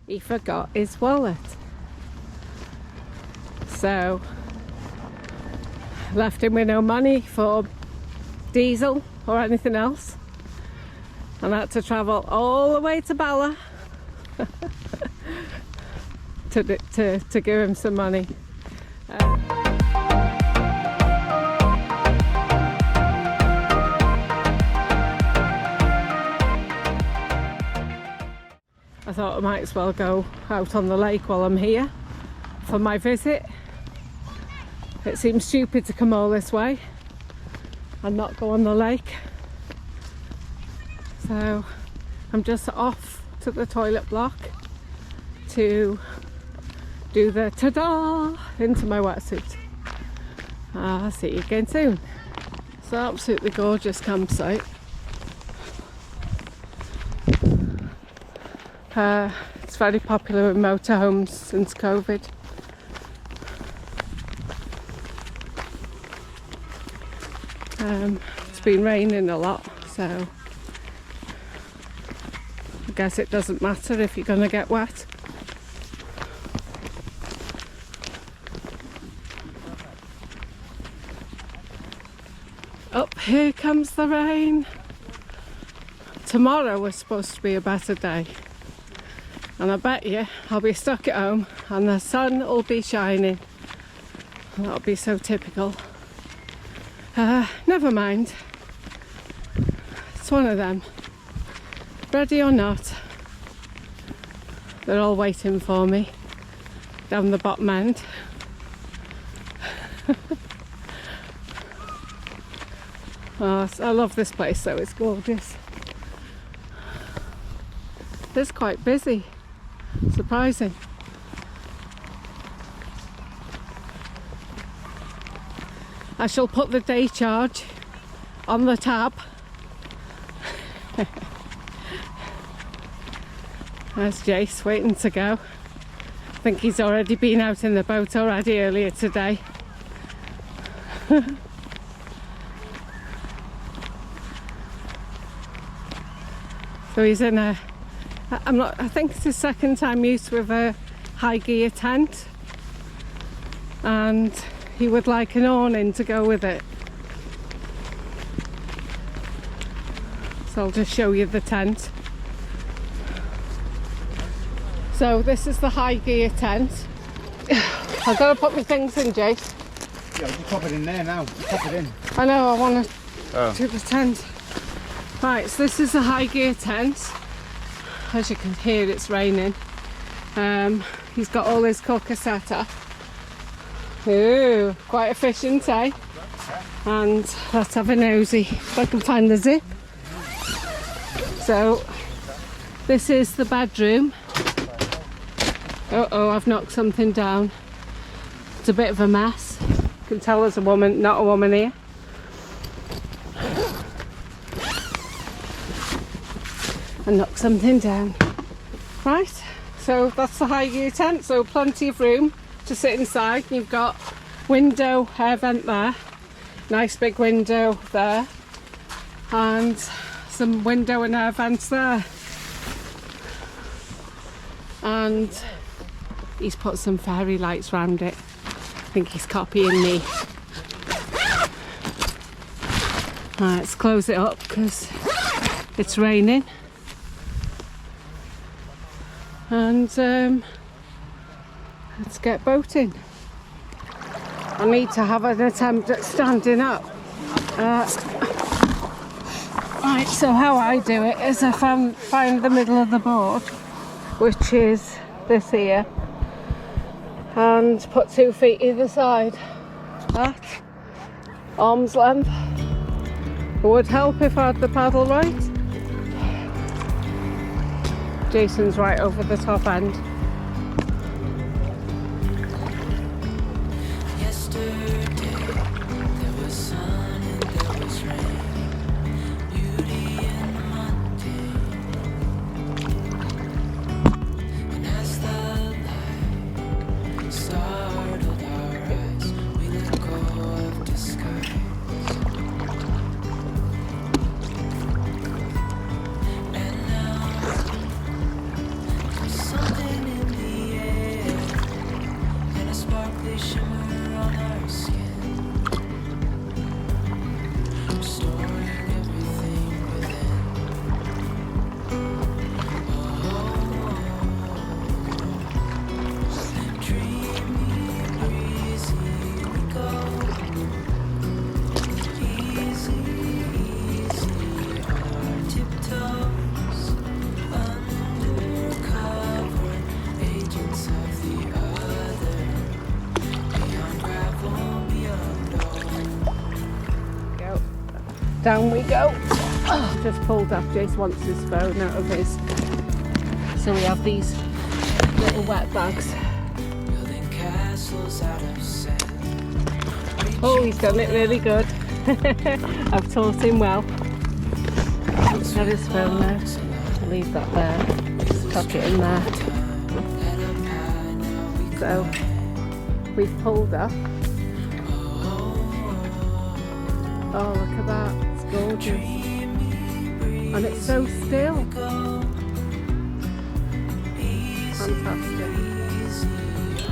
he forgot his wallet. So left him with no money for diesel or anything else, and I had to travel all the way to Bala to give him some money. I thought I might as well go out on the lake while I'm here for my visit. It seems stupid to come all this way and not go on the lake. So I'm just off to the toilet block to do the ta-da into my wetsuit. I'll see you again soon. It's an absolutely gorgeous campsite. It's very popular with motorhomes since COVID. It's been raining a lot, so I guess it doesn't matter if you're going to get wet. Oh, here comes the rain. Tomorrow was supposed to be a better day, and I bet you I'll be stuck at home and the sun will be shining. That'll be so typical. Never mind. It's one of them. Ready or not, they're all waiting for me down the bottom end. Oh, I love this place though, it's gorgeous. It's quite busy. Surprising. I shall put the day charge on the tab. There's Jace waiting to go. I think he's already been out in the boat already earlier today. So he's in a, I think it's his second time use with a high gear tent, and he would like an awning to go with it. So I'll just show you the tent. So this is the high gear tent. I've got to put my things in, Jace. Yeah, you pop it in there now. You pop it in. I know, I want to do the tent. Right, so this is the high gear tent. As you can hear, it's raining. He's got all his cooker set up. Ooh, quite efficient, eh? And let's have a nosy if I can find the zip. So this is the bedroom. Uh-oh, I've knocked something down. It's a bit of a mess. You can tell there's a woman, not a woman here. I knocked something down. Right, so that's the high gear tent, so plenty of room to sit inside. You've got window, air vent there, nice big window there, and some window and air vents there. And he's put some fairy lights around it. I think he's copying me. Right, let's close it up because it's raining. And let's get boating. I need to have an attempt at standing up. Right, so how I do it is I find the middle of the board, which is this here, and put 2 feet either side. That, arm's length. It would help if I had the paddle right. Jason's right over the top end. Something Down we go. Just pulled up. Jace wants his phone out of his. So we have these little wet bags. Oh, he's done it really good. I've taught him well. He's got his phone now. I'll leave that there. Just tuck it in there. So we've pulled up. Oh, look at that. It's gorgeous. And it's so still. Fantastic.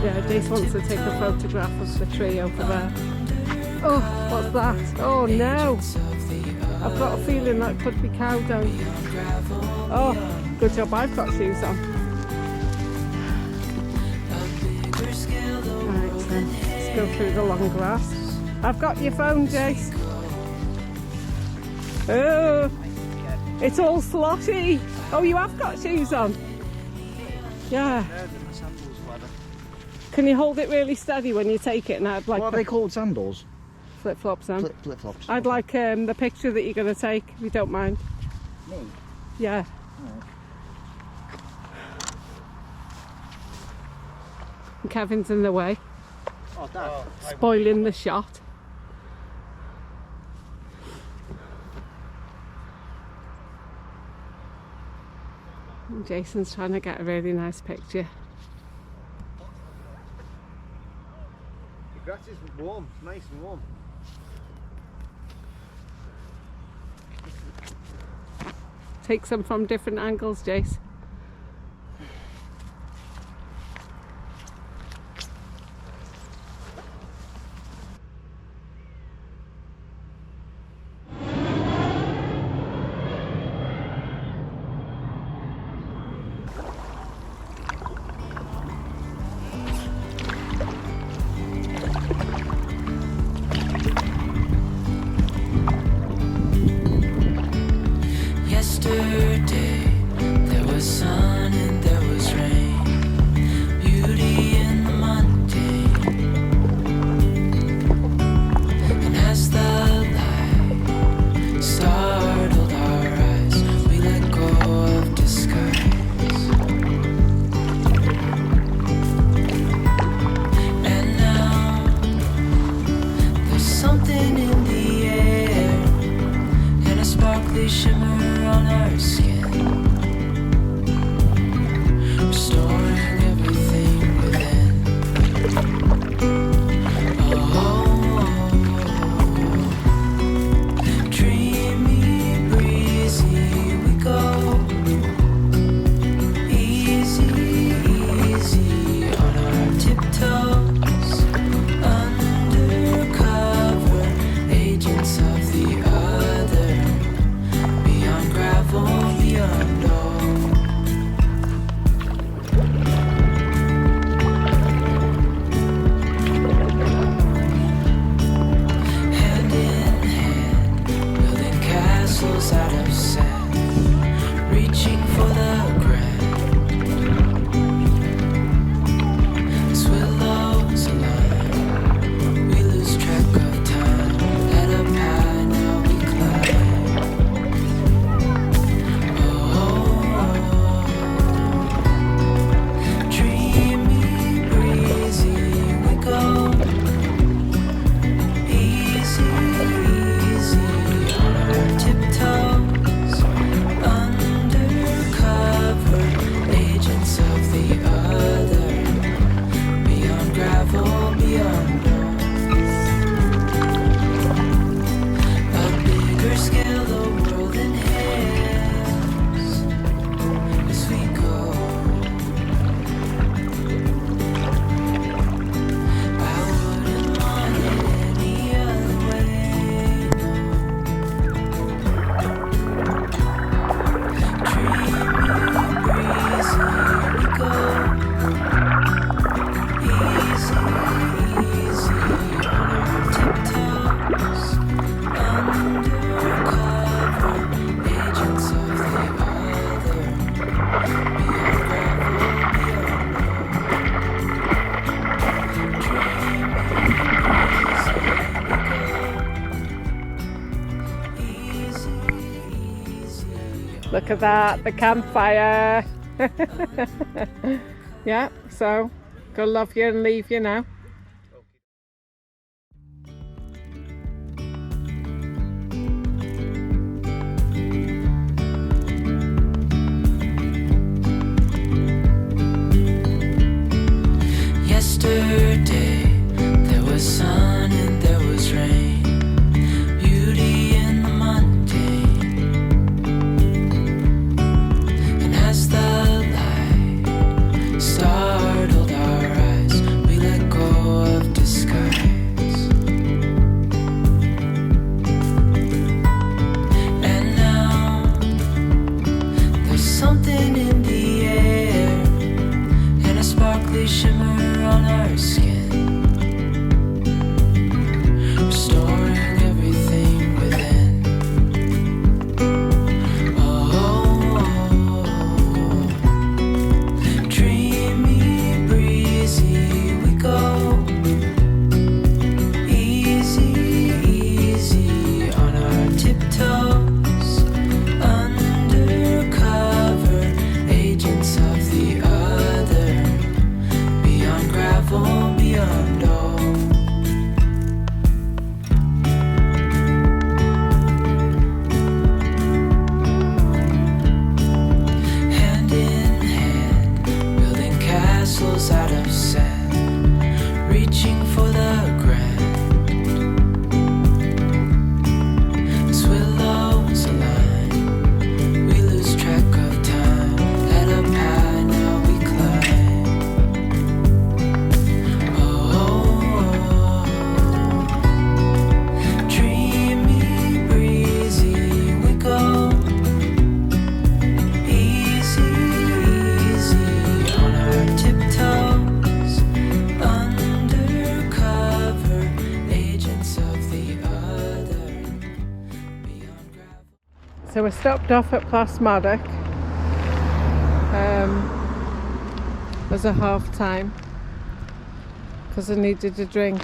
Yeah, Jace wants to take a photograph of the tree over there. Oh, what's that? Oh no! I've got a feeling that could be cow dung. Oh, good job I've got shoes on. Right then, let's go through the long grass. I've got your phone, Jace. Oh, it's all sloshy. Oh, you have got shoes on? Yeah. Can you hold it really steady when you take it? And I'd like. What are they called, sandals? Flip-flops, then. Flip-flops. I'd like the picture that you're going to take, if you don't mind. Me? Yeah. Oh. And Kevin's in the way. Oh, Dad. Spoiling the shot. And Jason's trying to get a really nice picture. The grass is warm, nice and warm. Take some from different angles, Jace. Yesterday there was look at that, the campfire. Yeah, so go love you and leave you now. Yesterday there was sun and there was rain, beauty in the mundane. And as the light startled our eyes, we let go of disguise. And now there's something in the air and a sparkly shimmer on our skin, restoring everything within. Oh, dreamy, breezy, we go. Easy, easy on our tiptoes, undercover agents of the other. Beyond gravel, beyond all. Hand in hand, building castles out of sand, reaching for the grand. As willows align, we lose track of time. Head up high, now we climb. Dreamy, breezy, we go. Easy, easy on our tiptoes, undercover agents of the other. Beyond gravel. So we stopped off at Plasmodic as a half time because I needed a drink.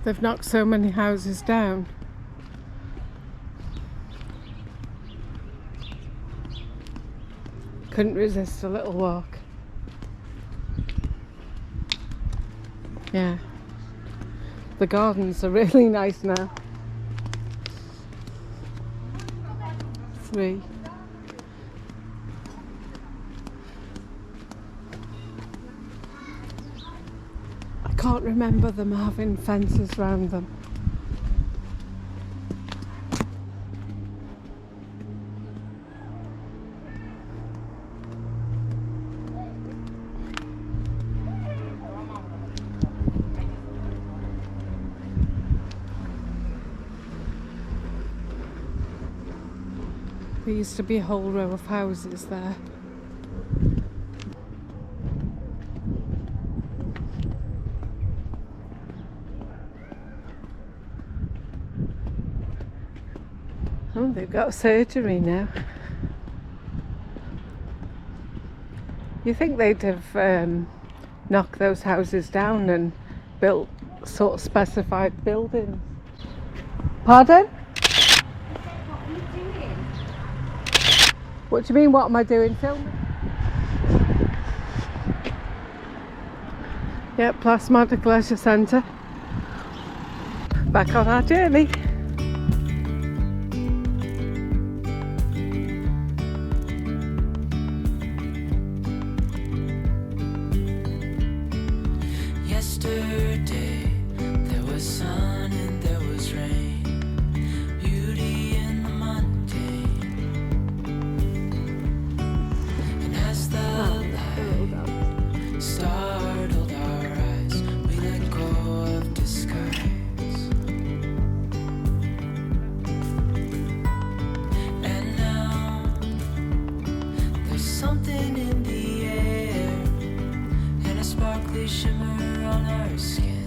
They've knocked so many houses down. Couldn't resist a little walk. Yeah. The gardens are really nice now. 3. I can't remember them having fences around them. There used to be a whole row of houses there. Oh, they've got surgery now. You think they'd have knocked those houses down and built sort of specified buildings. Pardon? What do you mean, what am I doing? Filming? Yep, Plasmodic Leisure Centre. Back on our journey. Yesterday there was sun and there was rain, beauty in the mundane. And as the light startled our eyes, we let go of disguise. And now there's something in the air and a sparkly shimmer on our skin.